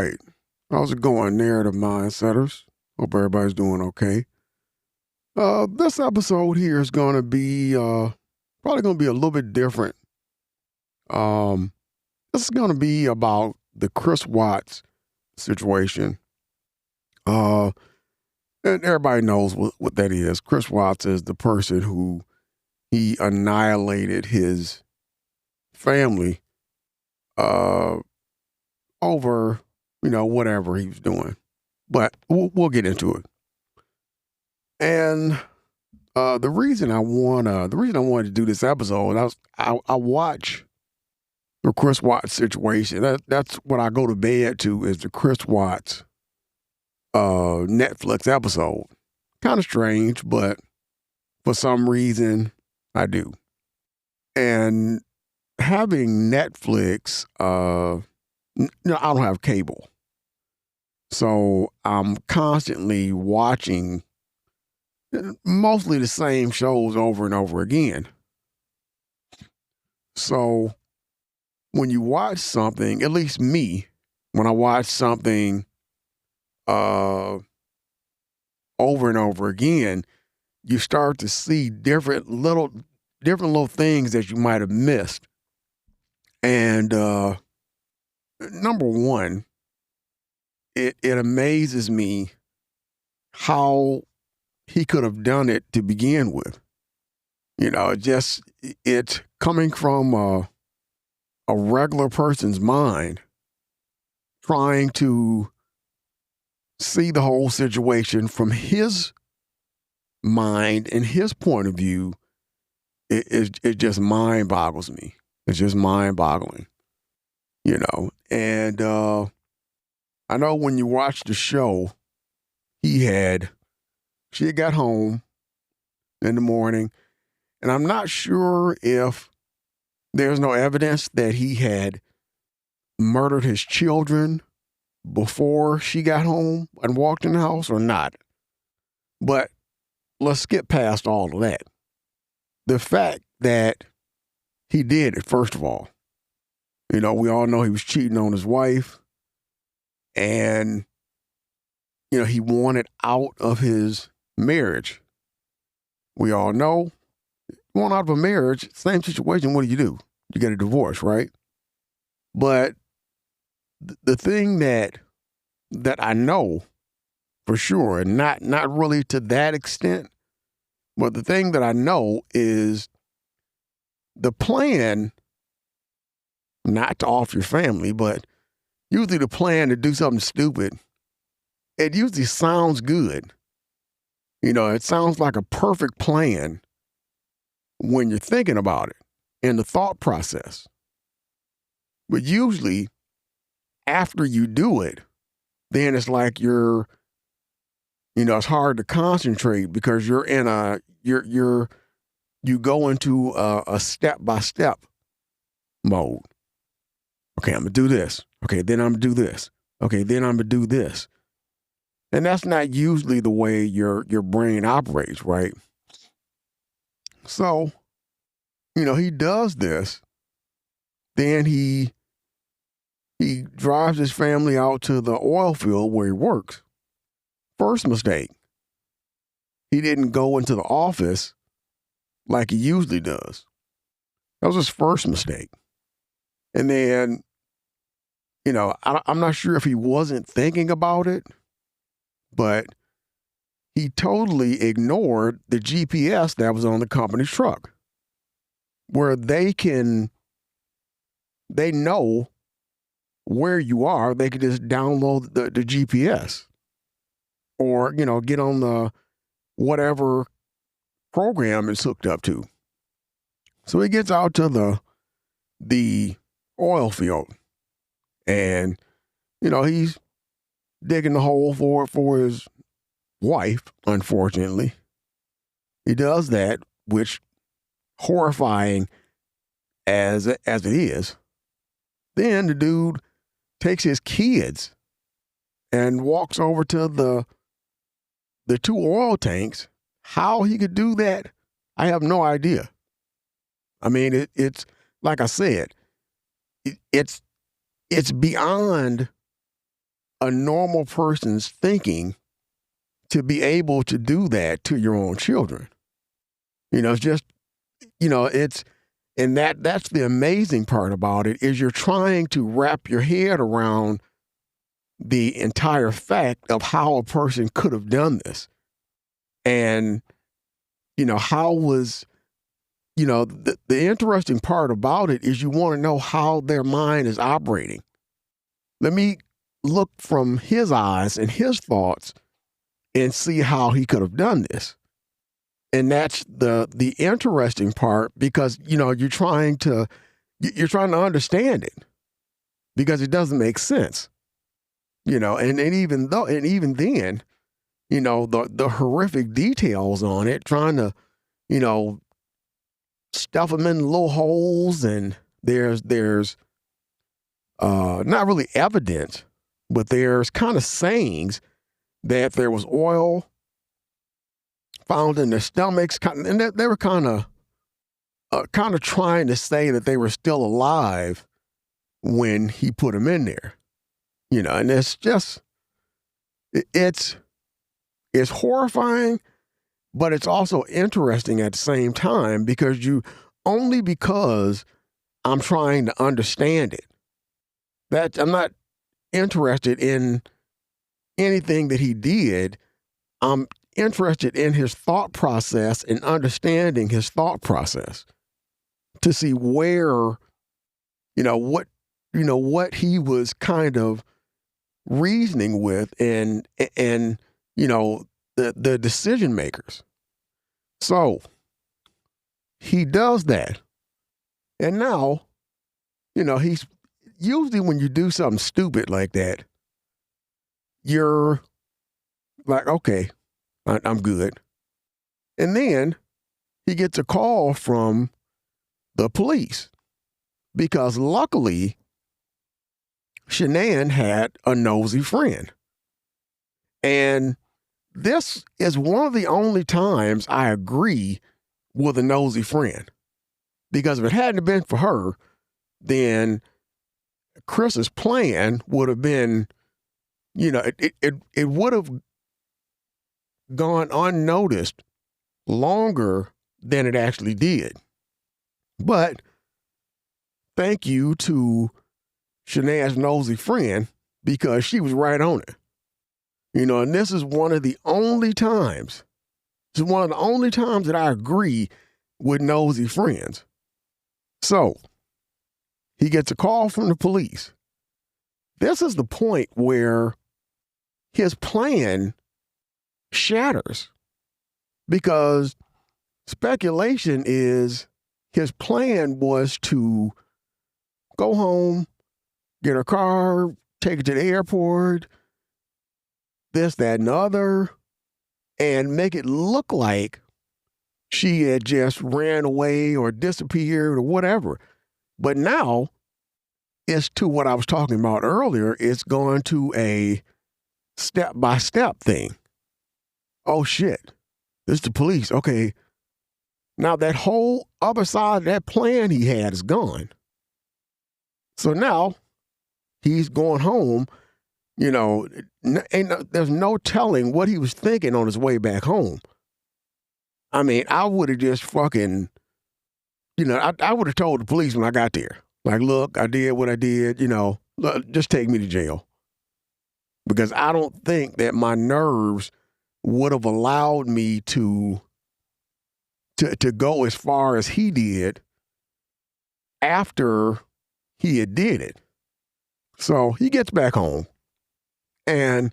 right. How's it going, narrative mindsetters? Hope everybody's doing okay. This episode here is going to be probably going to be a little bit different. Um, this is going to be about the Chris Watts situation. And everybody knows what that is. Chris Watts is the person who he annihilated his family over, whatever he was doing. But we'll get into it. And the reason I wanted to do this episode, I watch the Chris Watts situation. That's what I go to bed to, is the Chris Watts Netflix episode. Kind of strange, but for some reason I do. And having Netflix, I don't have cable, so I'm constantly watching mostly the same shows over and over again. So when you watch something, at least me, when I watch something over and over again, you start to see different little things that you might have missed. And number one, it amazes me how he could have done it to begin with. It's coming from a regular person's mind, trying to see the whole situation from his mind and his point of view. It just mind boggles me. It's just mind boggling, And I know when you watch the show, she had got home in the morning, and I'm not sure if there's no evidence that he had murdered his children before she got home and walked in the house or not. But let's skip past all of that. The fact that he did it, first of all, we all know he was cheating on his wife, and, he wanted out of his marriage. We all know, going out of a marriage, same situation, what do? You get a divorce, right? But the thing that I know for sure, and not really to that extent, but the thing that I know is the plan, not to off your family, but usually the plan to do something stupid, it usually sounds good. It sounds like a perfect plan when you're thinking about it in the thought process. But usually, after you do it, then it's like it's hard to concentrate because you're in you go into a step-by-step mode. Okay, I'm going to do this. Okay, then I'm going to do this. Okay, then I'm going to do this. And that's not usually the way your brain operates, right? So, he does this. Then he drives his family out to the oil field where he works. First mistake. He didn't go into the office like he usually does. That was his first mistake. And then, I'm not sure if he wasn't thinking about it, but he totally ignored the GPS that was on the company's truck, where they know where you are. They could just download the GPS or, get on the whatever program it's hooked up to. So he gets out to the oil field, and, he's digging the hole for his wife, unfortunately. He does that, which, horrifying as it is. Then the dude takes his kids and walks over to the two oil tanks. How he could do that, I have no idea. I mean, it's like I said, it's beyond a normal person's thinking to be able to do that to your own children. It's just, and that's the amazing part about it is you're trying to wrap your head around the entire fact of how a person could have done this. And, how was, the interesting part about it is you want to know how their mind is operating. Let me look from his eyes and his thoughts and see how he could have done this. And that's the interesting part because, you're trying to understand it because it doesn't make sense, and even then, the horrific details on it, trying to, stuff them in little holes, and there's not really evidence, but there's kind of sayings that there was oil found in their stomachs, and they were kind of trying to say that they were still alive when he put them in there, and it's just it's horrifying, but it's also interesting at the same time because I'm trying to understand it. That I'm not interested in anything that he did. I'm interested in his thought process and understanding his thought process to see where, what he was kind of reasoning with and the decision makers. So he does that. And now, he's usually when you do something stupid like that, you're like, okay, I'm good. And then he gets a call from the police because luckily Shanann had a nosy friend. And this is one of the only times I agree with a nosy friend. Because if it hadn't been for her, then Chris's plan would have been, it would have gone unnoticed longer than it actually did. But thank you to Shanann's nosy friend because she was right on it. And this is one of the only times that I agree with nosy friends. So he gets a call from the police. This is the point where his plan shatters because speculation is his plan was to go home, get her car, take it to the airport, this, that, and the other, and make it look like she had just ran away or disappeared or whatever. But now it's to what I was talking about earlier. It's going to a step-by-step thing. Oh, shit. This is the police. Okay. Now that whole other side of that plan he had is gone. So now he's going home. There's no telling what he was thinking on his way back home. I mean, I would have just fucking, I would have told the police when I got there, like, look, I did what I did, look, just take me to jail. Because I don't think that my nerves would have allowed me to go as far as he did after he had did it. So he gets back home and,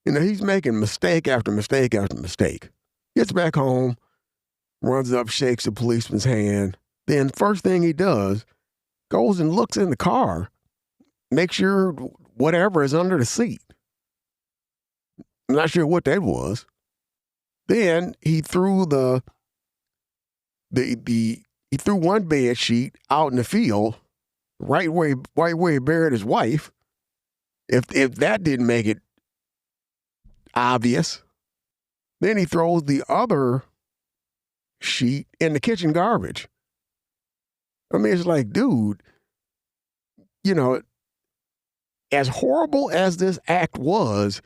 he's making mistake after mistake after mistake. Gets back home, runs up, shakes the policeman's hand. Then first thing he does, goes and looks in the car, makes sure whatever is under the seat. I'm not sure what that was. Then he threw he threw one bed sheet out in the field, right where he buried his wife. If that didn't make it obvious, then he throws the other sheet in the kitchen garbage. I mean, it's like, dude, as horrible as this act was,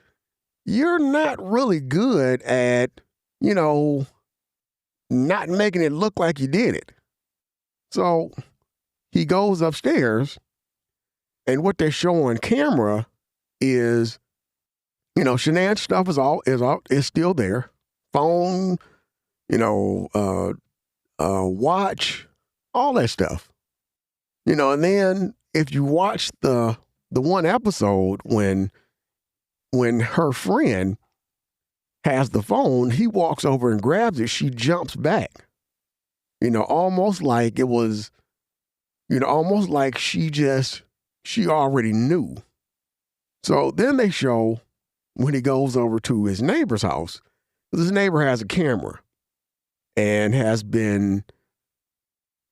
you're not really good at, you know, not making it look like you did it. So he goes upstairs, and what they show on camera is, you know, Shanann's stuff is still there. Phone, you know, watch, all that stuff. You know, and then if you watch the one episode when her friend has the phone, he walks over and grabs it, she jumps back. You know, almost like it was, you know, almost like she already knew. So then they show when he goes over to his neighbor's house, because his neighbor has a camera and has been,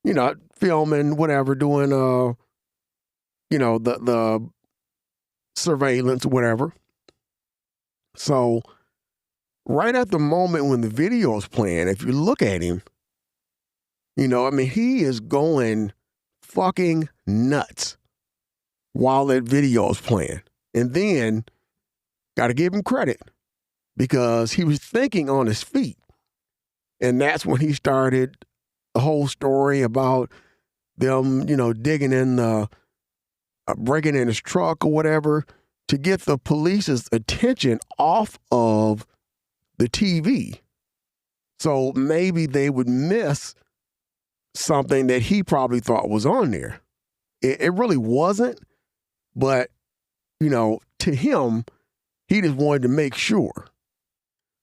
you know, filming, whatever, doing, you know, the surveillance, whatever. So right at the moment when the video is playing, if you look at him, you know, I mean, he is going fucking nuts while that video is playing. And then, got to give him credit, because he was thinking on his feet. And that's when he started the whole story about them, you know, digging in breaking in his truck or whatever to get the police's attention off of the TV. So maybe they would miss something that he probably thought was on there. It really wasn't, but, you know, to him, he just wanted to make sure.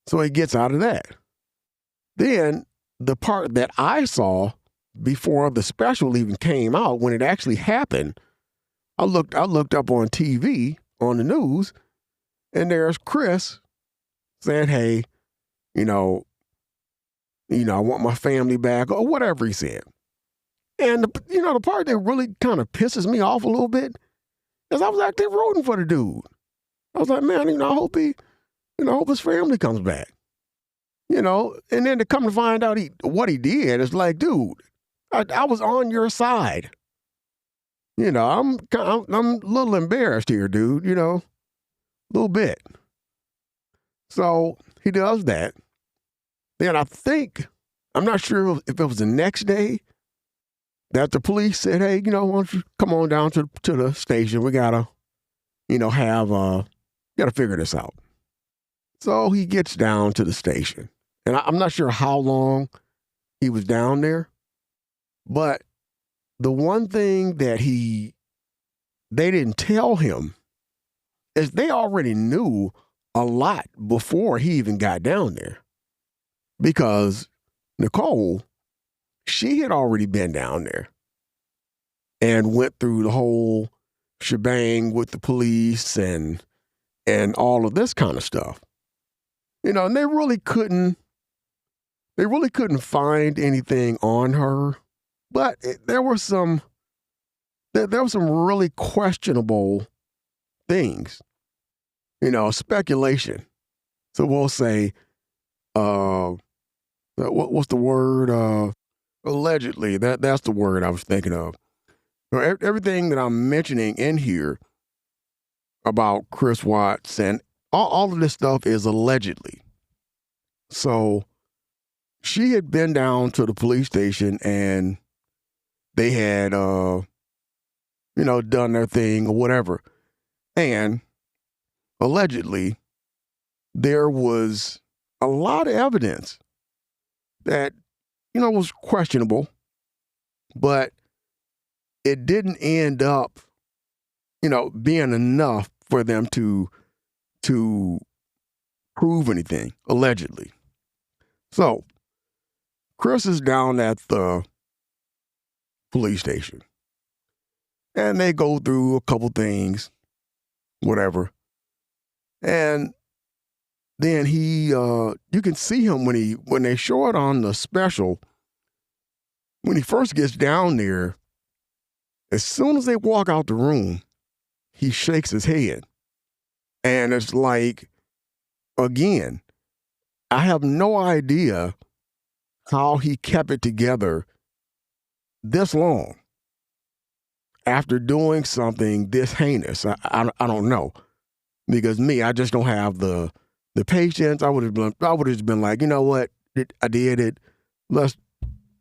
So he gets out of that. Then the part that I saw before the special even came out, when it actually happened, I looked up on TV, on the news, and there's Chris saying, hey, you know, I want my family back, or whatever he said. And, the part that really kind of pisses me off a little bit is I was actually rooting for the dude. I was like, man, I hope hope his family comes back. And then to come to find out what he did, it's like, dude, I was on your side. I'm a little embarrassed here, dude, a little bit. So he does that. Then I'm not sure if it was the next day that the police said, hey, why don't you come on down to the station? We gotta, gotta figure this out. So he gets down to the station. And I'm not sure how long he was down there, but the one thing that they didn't tell him is they already knew a lot before he even got down there. Because Nicole, she had already been down there and went through the whole shebang with the police and all of this kind of stuff. And they really couldn't find anything on her, but there were some really questionable things, speculation. So we'll say, what's the word? Allegedly, that's the word I was thinking of. Everything that I'm mentioning in here about Chris Watts and all of this stuff is allegedly. So she had been down to the police station and they had, done their thing or whatever. And allegedly, there was a lot of evidence that, was questionable, but it didn't end up, being enough for them to prove anything, allegedly. So Chris is down at the police station and they go through a couple things, whatever. And then you can see him when they show it on the special, when he first gets down there, as soon as they walk out the room, he shakes his head. And it's like, again, I have no idea how he kept it together this long. after doing something this heinous. I don't know, because I just don't have the patience. I would have been like, you know what, I did it. Let's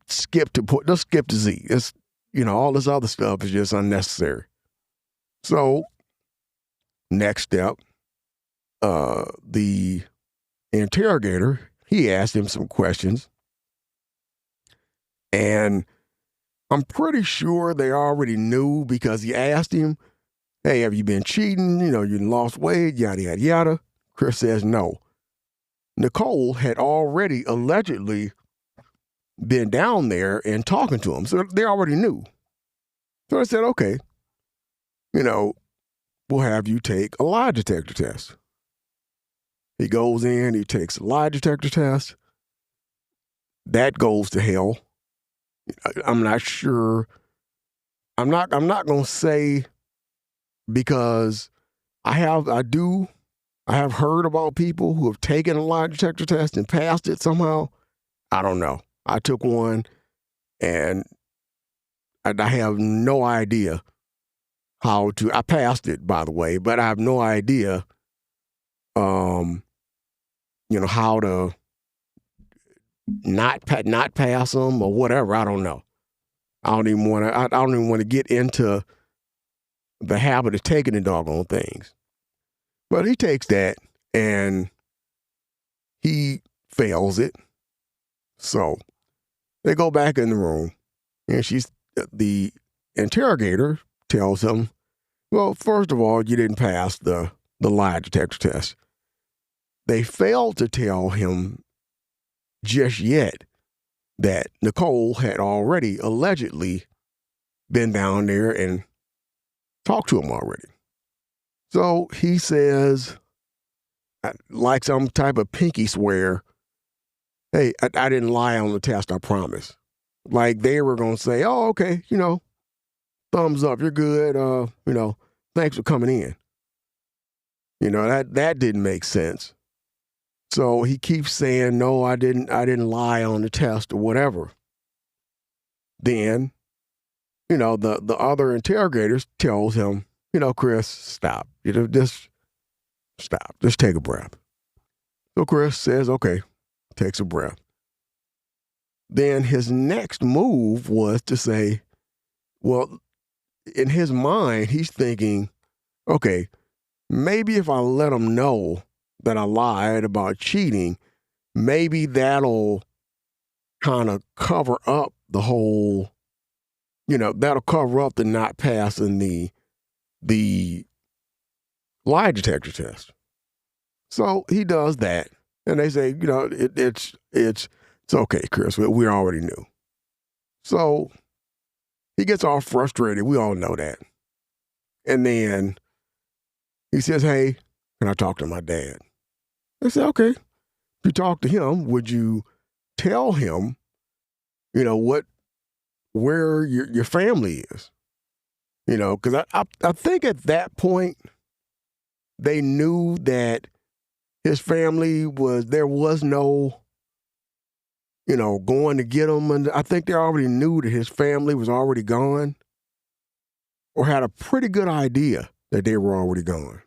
skip to Z. It's, all this other stuff is just unnecessary. So next step, the interrogator, he asked him some questions, and I'm pretty sure they already knew, because he asked him, hey, have you been cheating? You lost weight, yada, yada, yada. Chris says no. Nicole had already allegedly been down there and talking to him, so they already knew. So I said, okay, we'll have you take a lie detector test. He goes in, he takes a lie detector test. That goes to hell. I'm not sure. I'm not going to say, because I have heard about people who have taken a lie detector test and passed it somehow. I don't know. I took one and I have no idea how to. I passed it, by the way, but I have no idea, how to not pass them or whatever. I don't know. I don't even want to get into the habit of taking the doggone things. But he takes that and he fails it. So they go back in the room, and the interrogator tells him, well, first of all, you didn't pass the lie detector test. They failed to tell him just yet that Nicole had already allegedly been down there and talked to him already. So he says, like some type of pinky swear, hey, I didn't lie on the test, I promise. Like they were going to say, oh, okay, thumbs up, you're good, thanks for coming in. That didn't make sense. So he keeps saying, no, I didn't lie on the test or whatever. Then, the other interrogators tells him, Chris, stop. Just stop. Just take a breath. So Chris says, okay, takes a breath. Then his next move was to say, well, in his mind, he's thinking, okay, maybe if I let him know that I lied about cheating, maybe that'll kind of cover up the whole, that'll cover up the not passing the lie detector test. So he does that, and they say, it's okay, Chris. We already knew. So he gets all frustrated. We all know that. And then he says, hey, can I talk to my dad? They say, okay. If you talk to him, would you tell him, where your family is? Because I think at that point, they knew that his family there was no, going to get him. And I think they already knew that his family was already gone, or had a pretty good idea that they were already gone.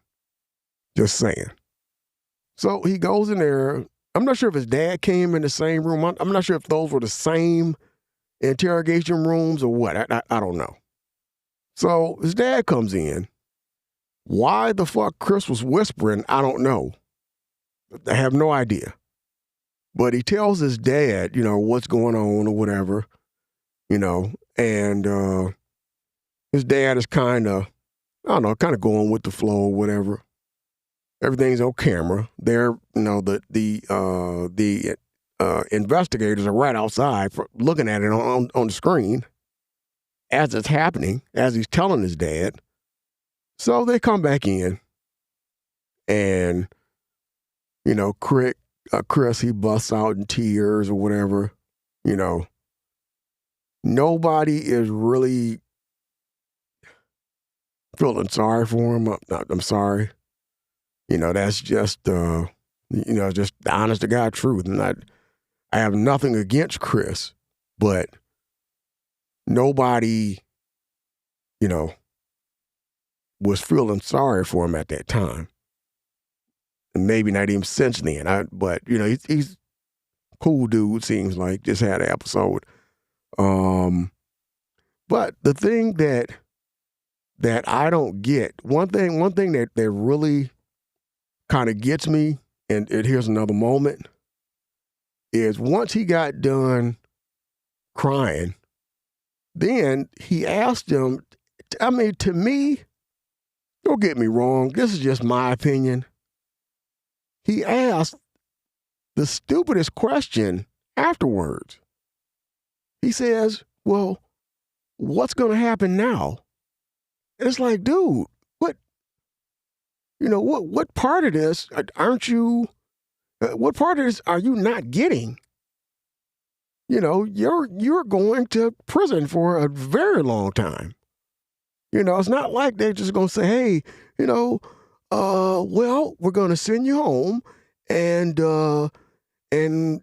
Just saying. So he goes in there. I'm not sure if his dad came in the same room. I'm not sure if those were the same interrogation rooms or what. I don't know. So his dad comes in. Why the fuck Chris was whispering, I don't know. I have no idea. But he tells his dad, what's going on or whatever, and his dad is kind of going with the flow or whatever. Everything's on camera. They're, the investigators are right outside looking at it on the screen as it's happening, as he's telling his dad. So they come back in, and, Chris, he busts out in tears or whatever. Nobody is really feeling sorry for him. I'm sorry. That's just, just the honest to God truth. And I have nothing against Chris, but nobody you know, was feeling sorry for him at that time. And maybe not even since then. But, you know, he's cool dude, seems like, just had an episode. But the thing that I don't get, one thing that really kind of gets me, and here's another moment, is once he got done crying, then he asked him, I mean, to me, don't get me wrong, this is just my opinion. He asked the stupidest question afterwards. He says, well, what's going to happen now? And it's like, dude, what part of this aren't you, what part of this are you not getting? You know, you're going to prison for a very long time. You know, it's not like they're just going to say, hey, you know, well, we're going to send you home and you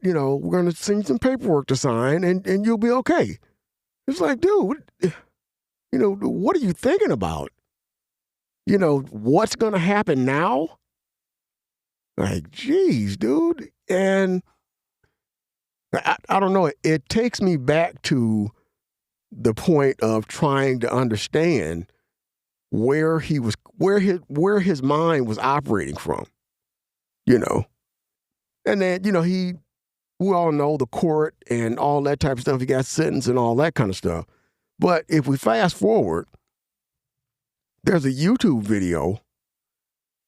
know, we're going to send you some paperwork to sign and you'll be okay. It's like, dude, you know, what are you thinking about? You know, what's going to happen now? Like, geez, dude. And I don't know. It takes me back to the point of trying to understand where his mind was operating from, you know. And then, you know, we all know the court and all that type of stuff. He got sentenced and all that kind of stuff. But if we fast forward, there's a YouTube video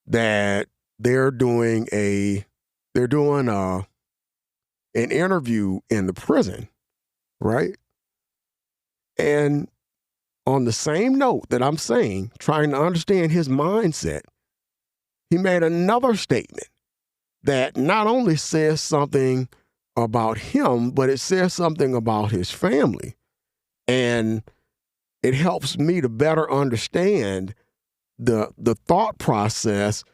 that they're doing an interview in the prison, right? And on the same note that I'm saying, trying to understand his mindset, he made another statement that not only says something about him, but it says something about his family. And it helps me to better understand the thought process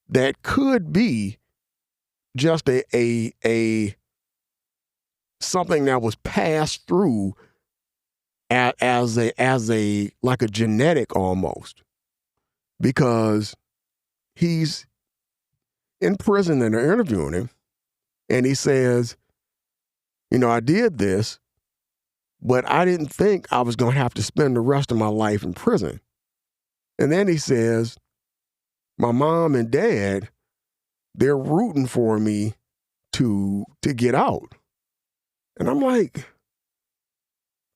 that could be just a something that was passed through as a like a genetic almost, because he's in prison and they're interviewing him, and he says, you know, I did this, but I didn't think I was going to have to spend the rest of my life in prison. And then he says, my mom and dad, they're rooting for me to get out. And I'm like,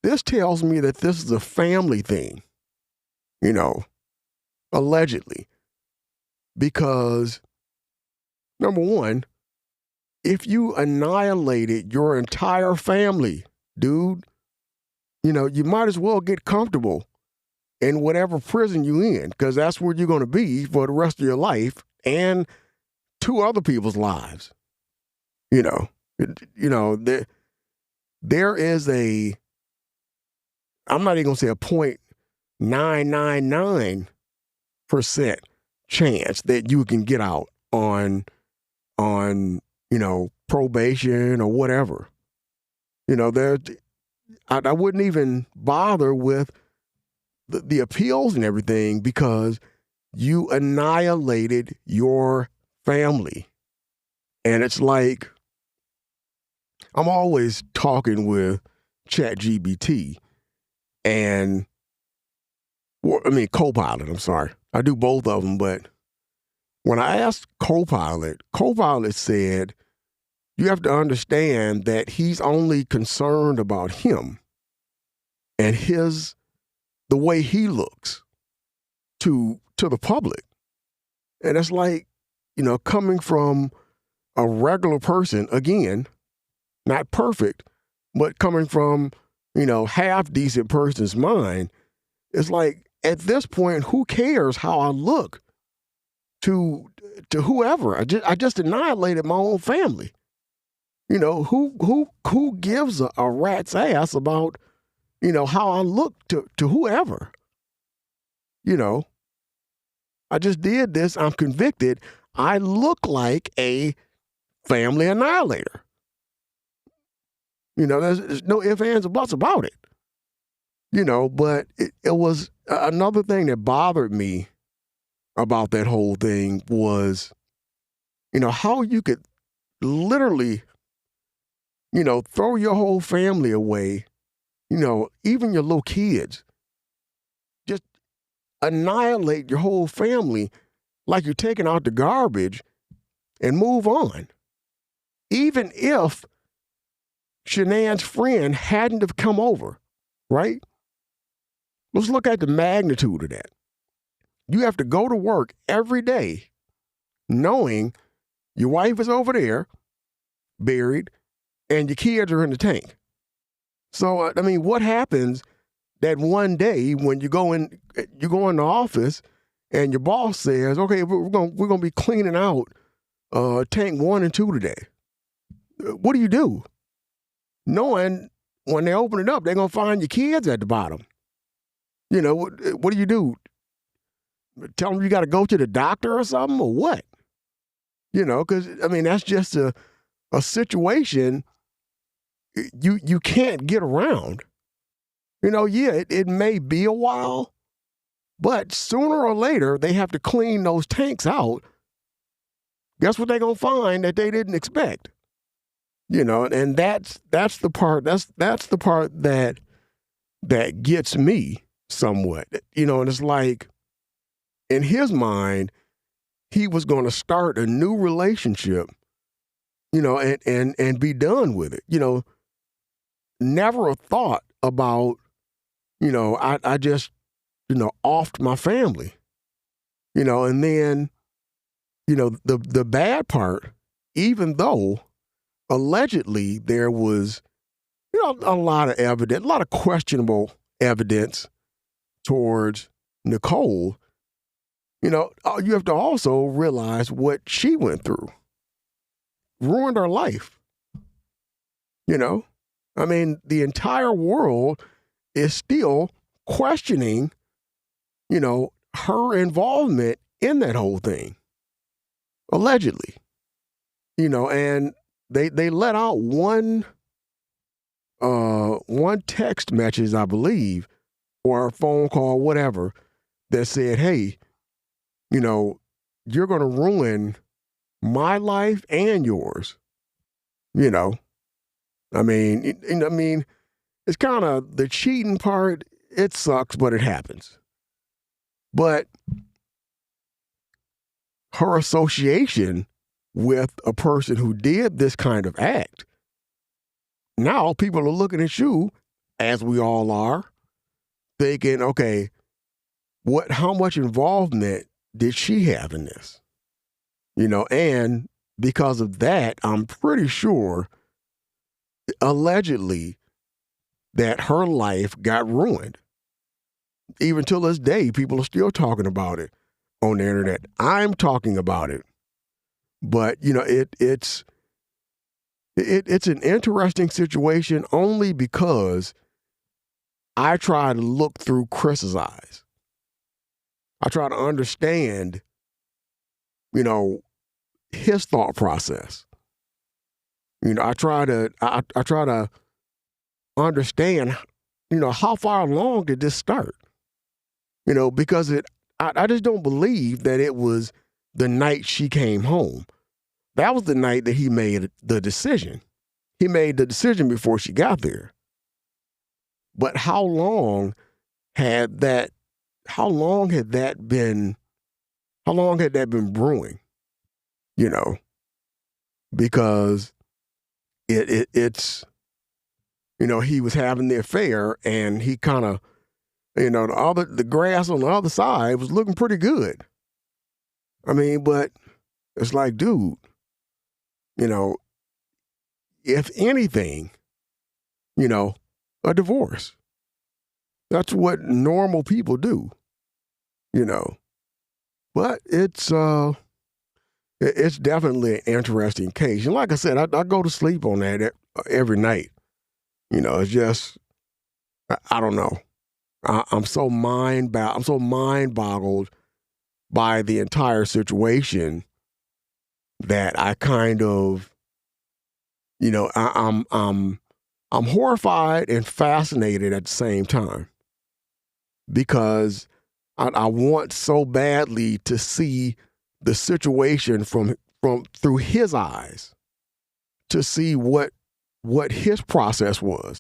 this tells me that this is a family thing, you know, allegedly. Because, number one, if you annihilated your entire family, dude, you know, you might as well get comfortable in whatever prison you're in, because that's where you're going to be for the rest of your life and 2 other people's lives. You know, there is I'm not even going to say a 0.999% chance that you can get out on, you know, probation or whatever. You know, I wouldn't even bother with the appeals and everything, because you annihilated your family. And it's like, I'm always talking with ChatGPT and, Copilot, I'm sorry. I do both of them, but when I asked Copilot said, you have to understand that he's only concerned about him and the way he looks to the public. And it's like, you know, coming from a regular person, again, not perfect, but coming from, you know, half decent person's mind, it's like, at this point, who cares how I look to whoever? I just annihilated my own family. You know, who gives a rat's ass about, you know, how I look to whoever? You know, I just did this. I'm convicted. I look like a family annihilator. You know, there's no ifs, ands, or buts about it. You know, but it was another thing that bothered me about that whole thing was, how you could literally, throw your whole family away, even your little kids, just annihilate your whole family like you're taking out the garbage and move on. Even if Shanann's friend hadn't have come over, right? Let's look at the magnitude of that. You have to go to work every day knowing your wife is over there, buried, and your kids are in the tank. So, what happens that one day when you go in the office and your boss says, okay, we're gonna be cleaning out tank 1 and 2 today. What do you do? Knowing when they open it up, they're gonna find your kids at the bottom. What do you do? Tell them you got to go to the doctor or something, or what? Because that's just a situation you can't get around. It may be a while, but sooner or later they have to clean those tanks out. Guess what they're gonna find that they didn't expect? And that's the part that gets me somewhat. And it's like, in his mind, he was going to start a new relationship, and be done with it. Never a thought about, I just, offed my family, and then, the bad part, even though allegedly there was, a lot of evidence, a lot of questionable evidence towards Nicole, you have to also realize what she went through. Ruined her life. The entire world is still questioning, her involvement in that whole thing. Allegedly. And they let out one text message, I believe, or a phone call, whatever, that said, hey, you're going to ruin my life and yours. It's kind of the cheating part. It sucks, but it happens. But her association with a person who did this kind of act, now people are looking at you, as we all are, thinking, okay, how much involvement did she have in this? And because of that, I'm pretty sure, allegedly, that her life got ruined. Even till this day, people are still talking about it on the internet. I'm talking about it. But, it's an interesting situation only because I try to look through Chris's eyes. I try to understand, his thought process. I try to understand, how far along did this start? Because I just don't believe that it was the night she came home. That was the night that he made the decision. He made the decision before she got there. But how long had that been brewing? Because it's he was having the affair, and he kind of, the grass on the other side was looking pretty good. But it's like, dude, if anything, a divorce. That's what normal people do, But it's definitely an interesting case. And like I said, I go to sleep on that every night. It's just, I don't know. I'm so mind boggled by the entire situation that I kind of, I'm horrified and fascinated at the same time. because I want so badly to see the situation from through his eyes, to see what his process was.